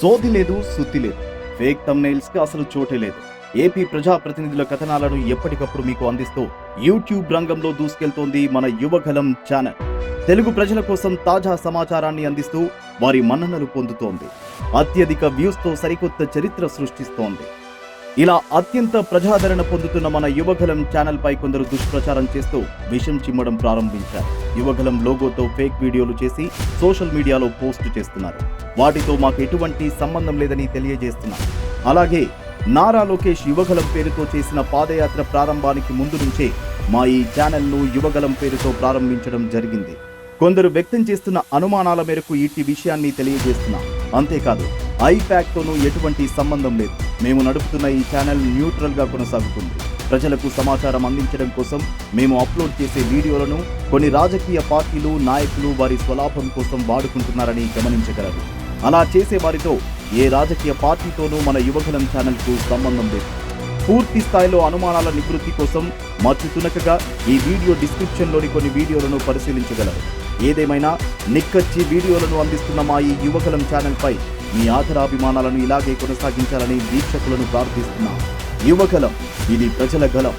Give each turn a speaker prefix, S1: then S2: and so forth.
S1: సోది లేదు, సుత్తి లేదు. ఫేక్ థంబ్నెయిల్స్ కి అసలు చోటే లేదు. ఏపీ ప్రజాప్రతినిధుల కథనాలను ఎప్పటికప్పుడు మీకు అందిస్తూ యూట్యూబ్ రంగంలో దూసుకెళ్తోంది మన యువగలం ఛానల్. తెలుగు ప్రజల కోసం తాజా సమాచారాన్ని అందిస్తూ వారి మన్ననలు పొందుతోంది. అత్యధిక వ్యూస్ తో సరికొత్త చరిత్ర సృష్టిస్తోంది. ఇలా అత్యంత ప్రజాదరణ పొందుతున్న మన యువగలం ఛానల్ పై కొందరు దుష్ప్రచారం చేస్తూ విషం చిమ్మడం ప్రారంభించారు. యువగలం లోగోతో ఫేక్ వీడియోలు చేసి సోషల్ మీడియాలో పోస్ట్ చేస్తున్నారు. వాటితో మాకు ఎటువంటి సంబంధం లేదని తెలియజేస్తున్నారు. అలాగే నారా లోకేష్ యువగలం పేరుతో చేసిన పాదయాత్ర ప్రారంభానికి ముందు నుంచే మా ఈ ఛానల్ను యువగలం పేరుతో ప్రారంభించడం జరిగింది. కొందరు వ్యక్తం చేస్తున్న అనుమానాల మేరకు ఇట్టి విషయాన్ని తెలియజేస్తున్నాం. అంతేకాదు ఐప్యాక్తోనూ ఎటువంటి సంబంధం లేదు. మేము నడుపుతున్న ఈ ఛానల్ న్యూట్రల్ గా కొనసాగుతుంది. ప్రజలకు సమాచారం అందించడం కోసం మేము అప్లోడ్ చేసే వీడియోలను కొన్ని రాజకీయ పార్టీలు, నాయకులు వారి స్వలాభం కోసం వాడుకుంటున్నారని గమనించగలరు. అలా చేసే వారితో ఏ రాజకీయ పార్టీతోనూ మన యువగలం ఛానల్ కు సంబంధం లేదు. పూర్తి స్థాయిలో అనుమానాల నివృత్తి కోసం మచ్చు తునకగా ఈ వీడియో డిస్క్రిప్షన్లోని కొన్ని వీడియోలను పరిశీలించగలరు. ఏదేమైనా నిక్కచ్చి వీడియోలను అందిస్తున్న మా ఈ యువగలం ఛానల్ పై మీ ఆదరాభిమానాలను ఇలాగే కొనసాగించాలని వీక్షకులను ప్రార్థిస్తున్నాం. యువగలం, ఇది ప్రజల గలం.